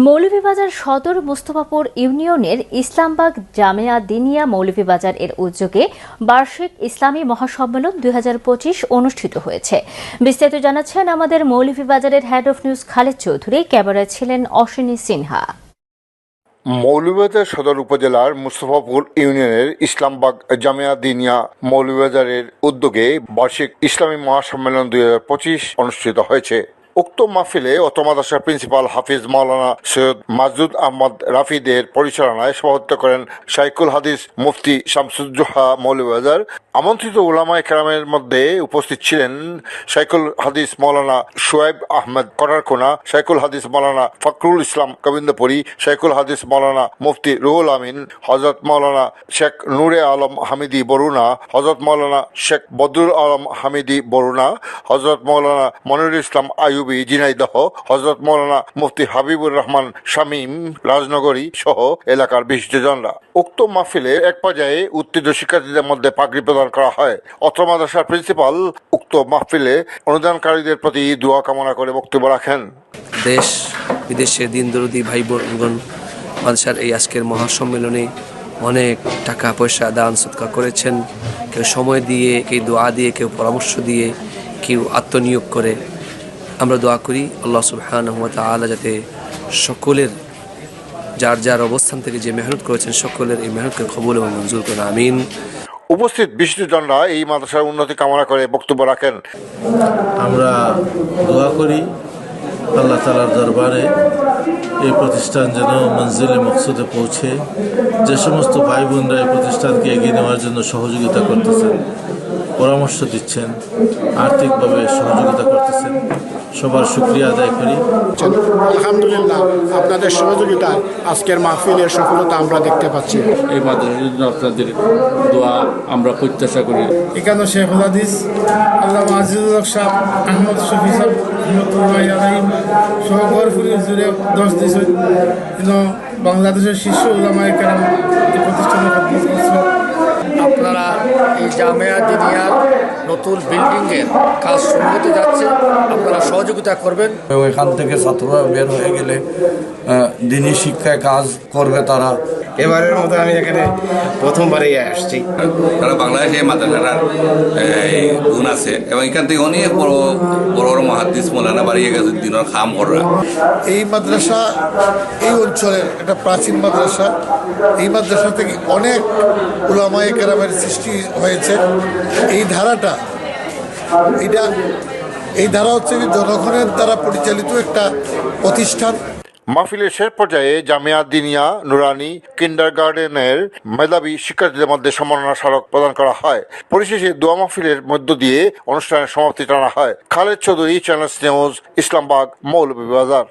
মৌলভীবাজার সদর মোস্তফাপুর ইউনিয়নের ইসলামবাগ জামেয়া দিনিয়া মৌলভীবাজার এর উদ্যোগে বার্ষিক ইসলামী মহাসম্মেলন 2025 অনুষ্ঠিত হয়েছে। বিস্তারিত জানাচ্ছেন আমাদের মৌলভীবাজারের head of news Khaled Chowdhury. ক্যামেরায় ছিলেন অশ্বিনী সিনহা। মৌলভীবাজার সদর উপজেলার মুস্তফাপুর ইউনিয়নের ইসলামবাগ জামেয়া দিনিয়া মৌলভীবাজারের উদ্যোগে বার্ষিক ইসলামী মহাসম্মেলন 2025 অনুষ্ঠিত হয়েছে। উক্ত মাহফিলে অত্র মাদ্রাসার প্রিন্সিপাল হাফিজ মাওলানা সৈয়দ মাজদুদ আহমদ রাফিদের পরিচালনায় সভাপতিত্ব করেন শাইখুল হাদিস মুফতি শামসুজ্জোহা মৌলভীবাজার। আমন্ত্রিত উলামায়ে কেরামের মধ্যে উপস্থিত ছিলেন শাইখুল হাদিস মাওলানা শুয়াইব আহমদ কটারকোনা, শাইখুল হাদিস মাওলানা ফখরুল ইসলাম গোবিন্দপুরী, শাইখুল হাদিস মাওলানা মুফতি রুহুল আমিন, হযরত মাওলানা শেখ নূরে আলম হামিদি বরুণা, হযরত মাওলানা শেখ বদরুল আলম হামিদি বরুণা, হযরত মাওলানা মনিরুল ইসলাম আইয়ুবী ঝিনাইদহ, হযরত মাওলানা মুফতি হাবিবুর রহমান শামীম রাজনগরী সহ এলাকার বিশিষ্টজনরা। উক্ত মাহফিলে এক পর্যায়ে উত্তীর্ণ শিক্ষার্থীদের মধ্যে পাগড়ি প্রদান করা হয়। অত্র মাদ্রাসার প্রিন্সিপাল উক্ত মাহফিলে অনুদানকারীদের প্রতি দোয়া কামনা করে বক্তব্য রাখেন। দেশ বিদেশের দিন দরদি ভাই বোনগণ মাদ্রাসার এই আজকের মহাসম্মেলনে অনেক টাকা পয়সা দান সৎকার করেছেন। কেউ সময় দিয়ে, কেউ দোয়া দিয়ে, কেউ পরামর্শ দিয়ে, কেউ আত্মনিয়োগ করে। আমরা দোয়া করি আল্লাহ সুবহানাহু ওয়া তাআলা যাতে সকলের যার যার অবস্থান থেকে যে মেহনত করেছেন সকলের এই মেহনতকে কবুল এবং মঞ্জুর করেন, আমিন। উপস্থিত বিশিষ্টজনরা এই মাদ্রাসার উন্নতি কামনা করে বক্তব্য রাখেন। আমরা দোয়া করি আল্লাহ তাআলার দরবারে এই প্রতিষ্ঠান যেন মঞ্জিলে মকসুদে পৌঁছে। যে সমস্ত ভাই বোনরা এই প্রতিষ্ঠানকে এগিয়ে নেওয়ার জন্য সহযোগিতা করতেছেন, পরামর্শ দিচ্ছেন, আর্থিকভাবে সহযোগিতা করতেছেন, সবার শুকরিয়া আদায় করি। আলহামদুলিল্লাহ, আপনাদের সহযোগিতায় আজকের মাহফিলের সফলতা আমরা দেখতে পাচ্ছি। এই মাদ্রাসার জন্য আপনাদের দোয়া আমরা প্রত্যাশা করি। এখানে শেখুল হাদিস আল্লামা আজিজুল হক সাহেব, আহমদ শফি সাহেব রহমতুল্লাহি আলাইহি সহ গরফুরি জুড়ে 10 দিন বাংলাদেশের শীর্ষ উলামায়ে কেরাম এই প্রতিষ্ঠানে আপনারা এই জামেয়া দিনিয়ার নতুন বিল্ডিংয়ের কাজ শুরু হতে যাচ্ছে, আপনারা সহযোগিতা করবেন। এখান থেকে ছাত্ররা বের হয়ে গেলে দিনী শিক্ষায় কাজ করবে তারা। এবারের মতো আমি এখানে প্রথমবারই আসছি। তারা বাংলাদেশে মাদ্রাসার গুণ আছে এবং এখান থেকে অনেক বড় বড় মুহাদ্দিস মৌলানা বাড়িয়ে গেছে দিনের খাম করা। এই মাদ্রাসা এই অঞ্চলের একটা প্রাচীন মাদ্রাসা। এই মাদ্রাসা থেকে অনেক উলামায়ে কেরামের সৃষ্টি হয়েছে। এই ধারাটা এই ধারা হচ্ছে কি জনগণের দ্বারা পরিচালিত একটা প্রতিষ্ঠান। মাহফিলের শেষ পর্যায়ে জামিয়া দিনিয়া নুরানি কিন্ডারগার্টেনের মেধাবী শিক্ষার্থীদের মধ্যে সম্মাননা স্মারক প্রদান করা হয়। পরিশেষে দোয়া মাহফিলের মধ্য দিয়ে অনুষ্ঠানের সমাপ্তি টানা হয়। Khaled Chowdhury, channel news, Islambagh, Moulvibazar.